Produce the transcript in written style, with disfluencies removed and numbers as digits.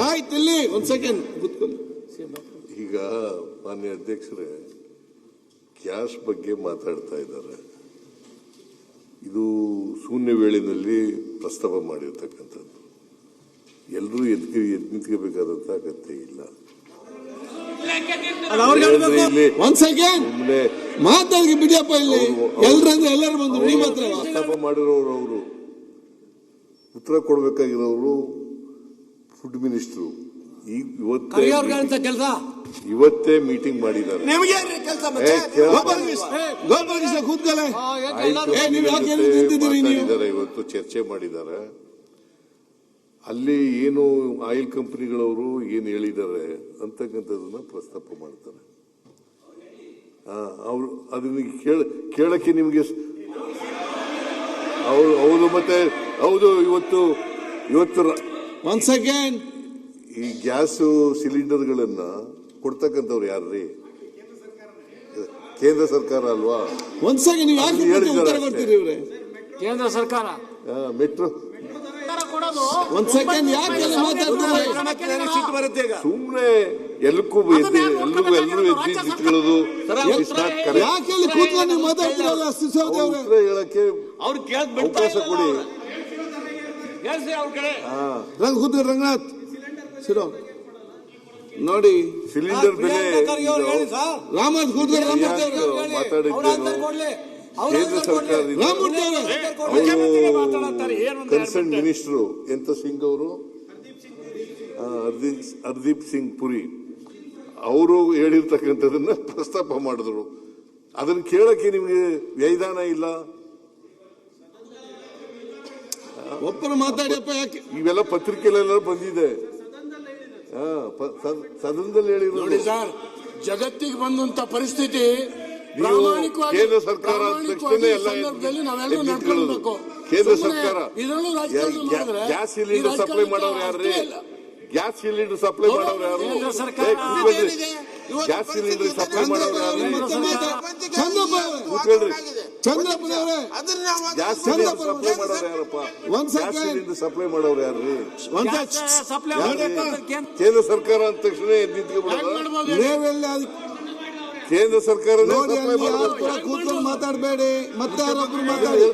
ಆಯ್ತು ಇಲ್ಲಿ ಒಂದ್ ಸೆಕೆಂಡ್ ಕೂತ್ಕೊಳ್ಳಿ. ಈಗ ಮಾನ್ಯ ಅಧ್ಯಕ್ಷರೇ, ಕ್ಯಾಶ್ ಬಗ್ಗೆ ಮಾತಾಡ್ತಾ ಇದ್ದಾರೆ. ಇದು ಶೂನ್ಯ ವೇಳೆಯಲ್ಲಿ ಪ್ರಸ್ತಾಪ ಮಾಡಿರ್ತಕ್ಕಂಥದ್ದು. ಎಲ್ಲರೂ ನಿಂತ್ಕೋಬೇಕಾದಂತ ಅಗತ್ಯ ಇಲ್ಲ. ಒಂದ್ ಸೆಕೆಂಡ್ ಮಾತಾಡಿ ಬಿಡಿಯಪ್ಪ. ಇಲ್ಲಿ ಎಲ್ಲರಂದ್ರೆ ಎಲ್ಲರೂ ಬಂದು ಪ್ರಸ್ತಾಪ ಮಾಡಿರೋರು, ಅವರು ಉತ್ತರ ಕೊಡಬೇಕಾಗಿರೋರು ಫುಡ್ ಮಿನಿಸ್ಟ್ರು. ಇವತ್ತೇ ಮೀಟಿಂಗ್ ಮಾಡಿದ್ದಾರೆ. ಇವತ್ತು ಚರ್ಚೆ ಮಾಡಿದ್ದಾರೆ. ಅಲ್ಲಿ ಏನು ಆಯಿಲ್ ಕಂಪನಿಗಳವರು ಏನು ಹೇಳಿದ್ದಾರೆ ಅಂತಕ್ಕಂಥದನ್ನ ಪ್ರಸ್ತಾಪ ಮಾಡ್ತಾರೆ. ಅವರು ಅದನ್ನ ಕೇಳಕ್ಕೆ ನಿಮ್ಗೆ ಹೌದು. ಮತ್ತೆ ಹೌದು, ಇವತ್ತು ಒಂದ್ ಸೆಕೆಂಡ್, ಈ ಗ್ಯಾಸ್ ಸಿಲಿಂಡರ್ಗಳನ್ನ ಕೊಡ್ತಕ್ಕಂಥವ್ರು ಯಾರ್ರೀ? ಕೇಂದ್ರ ಸರ್ಕಾರ ಅಲ್ವಾ? ಒಂದ್ ಸೆಕೆಂಡ್, ಹೇಳಿದ್ದಾರೆ ಕೇಂದ್ರ ಸರ್ಕಾರ. ಮೆಟ್ರೋ ಒಂದ್ ಸೆಕೆಂಡ್, ಯಾಕೆ ಸುಮ್ನೆ ಎಲ್ಲರೂ ನಿಂತ್ಕೊಳ್ಳೋದು ಯಾಕೆ ಕೂತ್ಕೊಂಡು ಮಾತಾಡ್ತಿರಲ್ಲ? ಹೇಳಕ್ಕೆ ಅವಕಾಶ ಕೊಡಿ. ರಂಗನಾಥ್ ಸಿರೋ ನೋಡಿ, ಸಿಲಿಂಡರ್ ಬೆಲೆ ರಾಮನಾಥ್ ಕೂತ್ಕೊಂಡು ಮಾತಾಡಿದ್ದೇನೆ. ಕೇಂದ್ರ ಸರ್ಕಾರದಿಂದ ಕನ್ಸರ್ನ್ ಮಿನಿಸ್ಟರ್ ಎಂತ ಸಿಂಗ್ ಅವರು, ಹರ್ದೀಪ್ ಸಿಂಗ್ ಪುರಿ ಅವರು ಹೇಳಿರ್ತಕ್ಕಂಥದನ್ನ ಪ್ರಸ್ತಾಪ ಮಾಡಿದ್ರು. ಅದನ್ನ ಕೇಳಕ್ಕೆ ನಿಮ್ಗೆ ವ್ಯೈಧಾನ ಇಲ್ಲ. ಒಬ್ಬರು ಮಾತಾಡಿಯಪ್ಪ. ಯಾಕೆ ಇವೆಲ್ಲ ಪತ್ರಿಕೆಲೆಲ್ಲ ಬಂದಿದೆ, ಸದನದಲ್ಲಿ ಹೇಳಿದ್ರು. ಸರ್, ಜಗತ್ತಿಗೆ ಬಂದಂತ ಪರಿಸ್ಥಿತಿ ಕೇಂದ್ರ ಸರ್ಕಾರ ಕೇಂದ್ರ ಸರ್ಕಾರ ಗ್ಯಾಸ್ ಸಿಲಿಂಡರ್ ಸಪ್ಲೈ ಮಾಡೋರು ಯಾರ್ರಿ? ಗ್ಯಾಸ್ ಸಿಲಿಂಡರ್ ಸಪ್ಲೈ ಮಾಡೋರು ಯಾರು? ಗ್ಯಾಸ್ ಸಿಲಿಂಡರ್ ಸಪ್ಲೈ ಮಾಡೋರು ಯಾರು? ಚಂದ್ರಪ್ಪನವರೇ, ಗ್ಯಾಸ್ ಸಿಲಿಂಡರ್ ಸಪ್ಲೈ ಮಾಡೋರು ಯಾರಪ್ಪ? ಗ್ಯಾಸ್ ಸಿಲಿಂಡರ್ ಸಪ್ಲೈ ಮಾಡೋರು ಯಾರ್ರಿ? ಕೇಂದ್ರ ಸರ್ಕಾರ ಅಂದ ತಕ್ಷಣ ನಿಂತ್ಕೊಬಿಡೋದು. ಕೇಂದ್ರ ಸರ್ಕಾರ ಕೂತ್ಕೊಂಡು ಮಾತಾಡಬೇಡಿ. ಮತ್ತೆ ಯಾರೊಬ್ರು ಮಾತಾಡಿ.